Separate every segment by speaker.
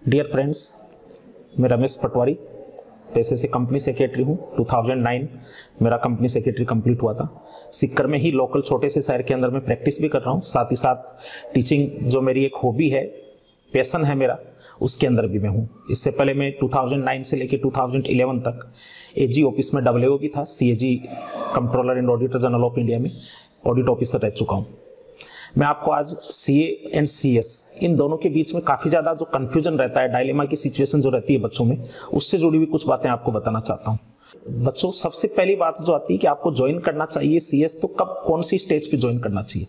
Speaker 1: Dear friends, मैं रमेश पटवारी पेशे से कंपनी सेक्रेटरी हूँ। 2009 मेरा कंपनी सेक्रेटरी कंप्लीट हुआ था। सिक्कर में ही लोकल छोटे से शहर के अंदर मैं प्रैक्टिस भी कर रहा हूँ। साथ ही साथ टीचिंग जो मेरी एक हॉबी है, पैशन है मेरा, उसके अंदर भी मैं हूँ। इससे पहले मैं 2009 से लेकर 2011 तक एजी ऑफिस में WO भी था, CAG controller and auditor general of India में ऑडिट ऑफिसर रह चुका हूँ। मैं आपको आज CA एंड CS इन दोनों के बीच में काफ़ी ज़्यादा जो कन्फ्यूजन रहता है, डायलेमा की सिचुएशन जो रहती है बच्चों में, उससे जुड़ी हुई कुछ बातें आपको बताना चाहता हूँ। बच्चों, सबसे पहली बात जो आती है कि आपको ज्वाइन करना चाहिए CS, तो कब कौन सी स्टेज पे ज्वाइन करना चाहिए।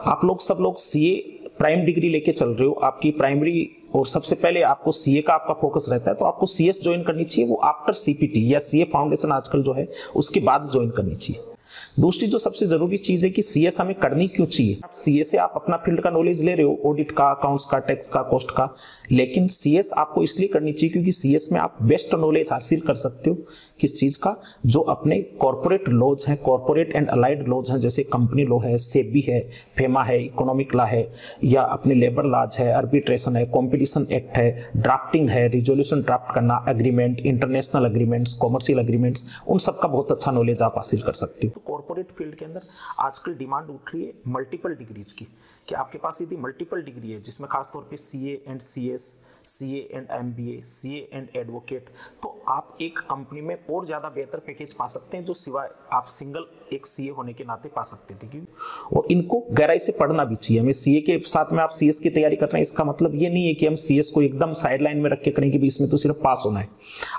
Speaker 1: आप लोग सब लोग CA प्राइम डिग्री लेके चल रहे हो, आपकी प्राइमरी, और सबसे पहले आपको CA का आपका फोकस रहता है, तो आपको CS ज्वाइन करनी चाहिए। वो आफ्टर CPT या CA फाउंडेशन आजकल जो है उसके बाद ज्वाइन करनी चाहिए। दूसरी जो सबसे जरूरी चीज है कि CS हमें करनी क्यों चाहिए। CA से आप अपना फील्ड का नॉलेज ले रहे हो, ऑडिट का, अकाउंट्स का, टैक्स का, कॉस्ट का, लेकिन CS आपको इसलिए करनी चाहिए क्योंकि CS में आप बेस्ट नॉलेज हासिल कर सकते हो। किस चीज का? जो अपने कॉर्पोरेट लॉज हैं, कॉर्पोरेट एंड अलाइड लॉज हैं, जैसे कंपनी लॉ है, सेबी है, फेमा है, इकोनॉमिक लॉ है, या अपने लेबर लॉज है, आर्बिट्रेशन है, कॉम्पिटिशन एक्ट है, ड्राफ्टिंग है, रिजोल्यूशन ड्राफ्ट करना, agreement, international agreements, commercial agreements, उन सब का बहुत अच्छा नॉलेज आप हासिल कर सकते हो। कॉर्पोरेट फील्ड के अंदर आजकल डिमांड उठ रही है मल्टीपल डिग्रीज की, कि आपके पास यदि मल्टीपल डिग्री है, जिसमें खासतौर पे CA and CS, CA and MBA, CA and advocate, तो आप एक कंपनी में और ज़्यादा बेहतर पैकेज पा सकते हैं, जो सिवाय आप सिंगल एक CA होने के नाते पा सकते थे। क्योंकि और इनको गहराई से पढ़ना भी चाहिए। हमें CA के साथ में आप CS की तैयारी कर रहे हैं, इसका मतलब ये नहीं है कि हम CS को एकदम साइड लाइन में रख के करेंगे भी इसमें तो सिर्फ पास होना है।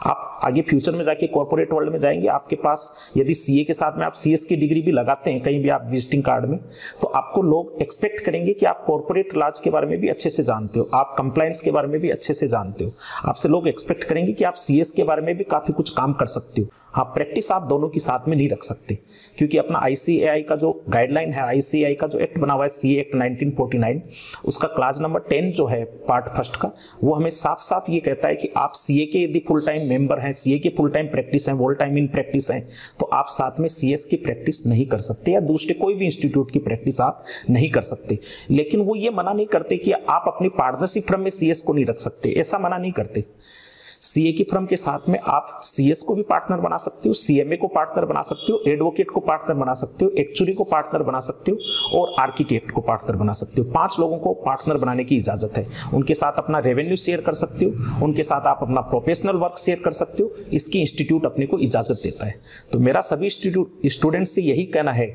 Speaker 1: आप आगे फ्यूचर में जाके कॉर्पोरेट वर्ल्ड में जाएंगे, आपके पास यदि CA के साथ में आप CS की डिग्री भी लगाते हैं कहीं भी आप विजिटिंग कार्ड में, तो आपको लोग एक्सपेक्ट करेंगे कि आप कॉर्पोरेट लॉज के बारे में भी अच्छे से जानते हो, आप कंप्लायंस के बारे में भी अच्छे से जानते हो। आपसे लोग एक्सपेक्ट करेंगे कि आप CS के बारे में भी काफी कुछ काम कर सकते हो। हाँ, प्रैक्टिस आप दोनों की साथ में नहीं रख सकते, क्योंकि अपना ICAI का जो गाइडलाइन है, ICAI का जो एक्ट बना हुआ है, CA एक्ट 1949, उसका क्लास नंबर 10 जो है पार्ट फर्स्ट का, वो हमें साफ साफ ये कहता है कि आप CA के यदि फुल टाइम मेंबर हैं, CA के फुल टाइम प्रैक्टिस हैं, वोल टाइम इन प्रैक्टिस हैं, तो आप साथ में CS की प्रैक्टिस नहीं कर सकते, या दूसरे कोई भी इंस्टीट्यूट की प्रैक्टिस आप नहीं कर सकते। लेकिन वो ये मना नहीं करते कि आप अपनी पार्टनरशिप फर्म में CS को नहीं रख सकते, ऐसा मना नहीं करते। CA की फर्म के साथ में आप CS को भी पार्टनर बना सकते हो, CMA को पार्टनर बना सकते हो, एडवोकेट को पार्टनर बना सकते हो, एक्चुअरी को पार्टनर बना सकते हो, और आर्किटेक्ट को पार्टनर बना सकते हो। 5 लोगों को पार्टनर बनाने की इजाजत है। उनके साथ अपना रेवेन्यू शेयर कर सकते हो, उनके साथ आप अपना प्रोफेशनल वर्क शेयर कर सकते हो। इसकी इंस्टीट्यूट अपने को इजाजत देता है। तो मेरा सभी स्टूडेंट से यही कहना है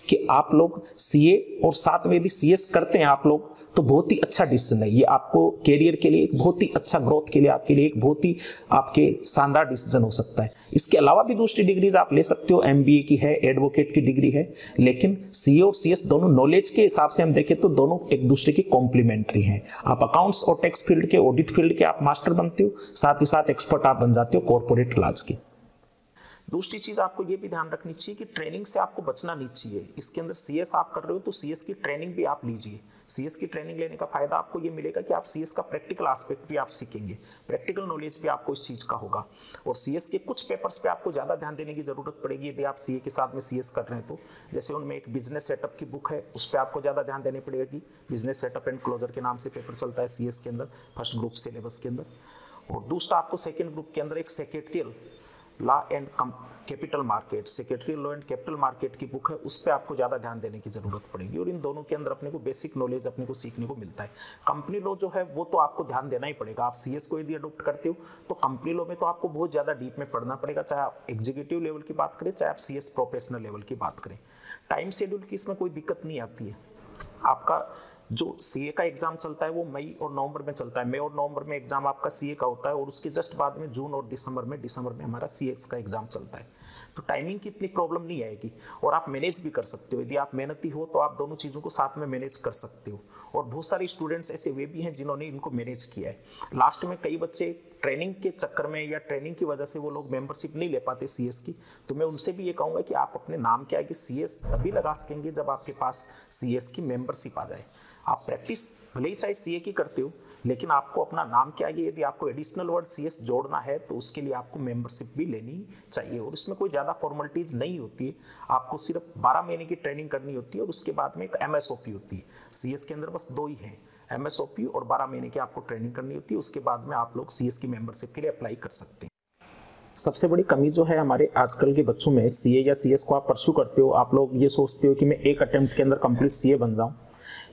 Speaker 1: कि आप लोग CA और साथ में यदि CS करते हैं आप लोग, तो बहुत ही अच्छा डिसीजन है ये। आपको कैरियर के लिए एक बहुत ही अच्छा, ग्रोथ के लिए आपके लिए एक बहुत ही आपके शानदार डिसीजन हो सकता है। इसके अलावा भी दूसरी डिग्रीज आप ले सकते हो, MBA की है, एडवोकेट की डिग्री है, लेकिन CA और CS दोनों नॉलेज के हिसाब से हम देखें तो दोनों एक दूसरे की कॉम्प्लीमेंट्री हैं। आप अकाउंट्स और टैक्स फील्ड के, ऑडिट फील्ड के आप मास्टर बनते हो, साथ ही साथ एक्सपर्ट आप बन जाते हो कॉर्पोरेट लॉज के। दूसरी चीज आपको ये भी ध्यान रखनी चाहिए कि ट्रेनिंग से आपको बचना नहीं चाहिए। इसके अंदर CS आप कर रहे हो तो CS की ट्रेनिंग भी आप लीजिए। CS की ट्रेनिंग लेने का फायदा आपको ये मिलेगा कि आप CS का प्रैक्टिकल एस्पेक्ट भी आप सीखेंगे, प्रैक्टिकल नॉलेज भी आपको इस चीज का होगा। और CS के कुछ पेपर्स पे आपको ज्यादा ध्यान देने की जरूरत पड़ेगी यदि आप CA के साथ में CS कर रहे हैं तो। जैसे उनमें एक बिजनेस सेटअप की बुक है, उस पर आपको ज्यादा ध्यान देनी पड़ेगी। बिजनेस सेटअप एंड क्लोजर के नाम से पेपर चलता है CS के अंदर, फर्स्ट ग्रुप सिलेबस के अंदर। और दूसरा आपको सेकेंड ग्रुप के अंदर एक secretarial law and capital market, secretarial law and capital market की बुक है, उस पर आपको ज़्यादा ध्यान देने की जरूरत पड़ेगी। और इन दोनों के अंदर अपने को बेसिक नॉलेज अपने को सीखने को मिलता है। कंपनी लॉ जो है वो तो आपको ध्यान देना ही पड़ेगा। आप CS को यदि अडॉप्ट करते हो तो कंपनी लॉ में तो आपको बहुत ज़्यादा डीप में पढ़ना पड़ेगा, चाहे आप एग्जीक्यूटिव लेवल की बात करें, चाहे आप CS प्रोफेशनल लेवल की बात करें। टाइम शेड्यूल की इसमें कोई दिक्कत नहीं आती है। आपका जो CA का एग्जाम चलता है वो मई और नवंबर में चलता है। मई और नवंबर में एग्जाम आपका CA का होता है, और उसके जस्ट बाद में जून और दिसंबर में हमारा CS का एग्जाम चलता है। तो टाइमिंग की इतनी प्रॉब्लम नहीं आएगी, और आप मैनेज भी कर सकते हो। यदि आप मेहनती हो तो आप दोनों चीज़ों को साथ में मैनेज कर सकते हो। और बहुत सारे स्टूडेंट्स ऐसे वे भी हैं जिन्होंने इनको मैनेज किया है। लास्ट में कई बच्चे ट्रेनिंग के चक्कर में या ट्रेनिंग की वजह से वो लोग मेंबरशिप नहीं ले पाते CS की, तो मैं उनसे भी ये कहूँगा कि आप अपने नाम के आगे CS तभी लगा सकेंगे जब आपके पास CS की मेंबरशिप आ जाए। आप प्रैक्टिस भले ही चाहे CA की करते हो, लेकिन आपको अपना नाम के आगे यदि आपको एडिशनल वर्ड CS जोड़ना है तो उसके लिए आपको मेंबरशिप भी लेनी चाहिए। और इसमें कोई ज़्यादा फॉर्मेलिटीज नहीं होती है। आपको सिर्फ 12 महीने की ट्रेनिंग करनी होती है, और उसके बाद में एक MSOP होती है। CS के अंदर बस 2 ही हैं, MSOP और 12 महीने की आपको ट्रेनिंग करनी होती है। उसके बाद में आप लोग CS की मेंबरशिप के लिए अप्लाई कर सकते हैं। सबसे बड़ी कमी जो है हमारे आजकल के बच्चों में, CA या CS को आप परस्यू करते हो, आप लोग ये सोचते हो कि मैं एक अटेम्प्ट के अंदर कंप्लीट CA बन जाऊं,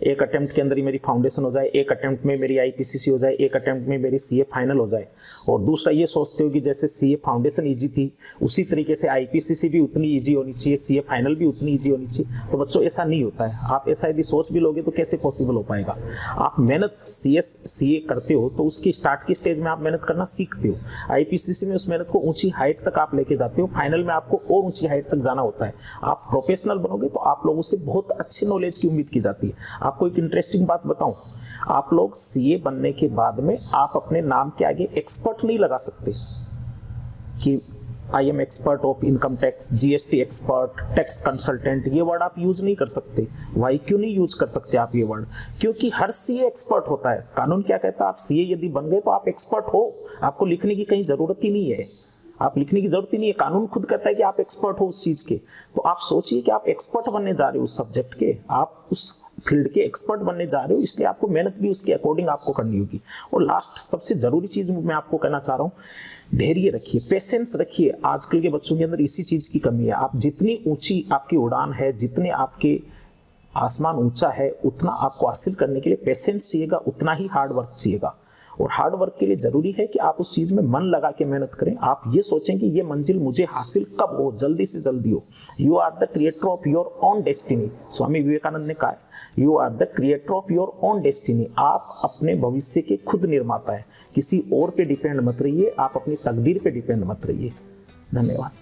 Speaker 1: एक अटेम्प्ट के अंदर ही मेरी फाउंडेशन हो जाए, एक अटेम्प्ट में मेरी IPCC हो जाए, एक अटेम्प्ट में मेरी CA फाइनल हो जाए। और दूसरा ये सोचते हो कि जैसे CA फाउंडेशन इजी थी उसी तरीके से IPCC भी उतनी इजी होनी चाहिए, CA फाइनल भी उतनी इजी होनी चाहिए। तो बच्चों ऐसा नहीं होता है। आप ऐसा यदि सोच भी लोगे तो कैसे पॉसिबल हो पाएगा। आप मेहनत CS CA करते हो तो उसकी स्टार्ट की स्टेज में आप मेहनत करना सीखते हो, IPCC में उस मेहनत को ऊंची हाइट तक आप लेके जाते हो, फाइनल में आपको और ऊंची हाइट तक जाना होता है। आप प्रोफेशनल बनोगे तो आप लोगों से बहुत अच्छी नॉलेज की उम्मीद की जाती है। आपको एक इंटरेस्टिंग बात बताऊं, आप लोग CA बनने के बाद में आप अपने नाम के आगे एक्सपर्ट नहीं लगा सकते कि I am expert of income tax, GST expert, tax consultant, ये वर्ड आप यूज नहीं कर सकते। वाई क्यों नहीं यूज कर सकते आप ये वर्ड? क्योंकि हर CA एक्सपर्ट होता है। कानून क्या कहता है, आप CA यदि बन गए तो आप एक्सपर्ट हो, आपको लिखने की कहीं जरूरत ही नहीं है, आप लिखने की जरूरत ही नहीं है। कानून खुद कहता है कि आप एक्सपर्ट हो उस चीज के। तो आप सोचिए कि आप एक्सपर्ट बनने जा रहे हो उस सब्जेक्ट के, आप उस फील्ड के एक्सपर्ट बनने जा रहे हो, इसलिए आपको मेहनत भी उसके अकॉर्डिंग आपको करनी होगी। और लास्ट सबसे जरूरी चीज मैं आपको कहना चाह रहा हूँ, धैर्य रखिए, पेशेंस रखिए। आजकल के बच्चों के अंदर इसी चीज की कमी है। आप जितनी ऊंची आपकी उड़ान है, जितने आपके आसमान ऊंचा है, उतना आपको हासिल करने के लिए पेशेंस चाहिएगा, उतना ही हार्ड वर्क चाहिएगा। और हार्ड वर्क के लिए जरूरी है कि आप उस चीज में मन लगा के मेहनत करें। आप ये सोचें कि ये मंजिल मुझे हासिल कब हो, जल्दी से जल्दी हो। You are the creator of your own destiny, Swami Vivekananda ने कहा है, you are the creator of your own destiny. आप अपने भविष्य के खुद निर्माता है, किसी और पे डिपेंड मत रहिए, आप अपनी तकदीर पे डिपेंड मत रहिए। धन्यवाद।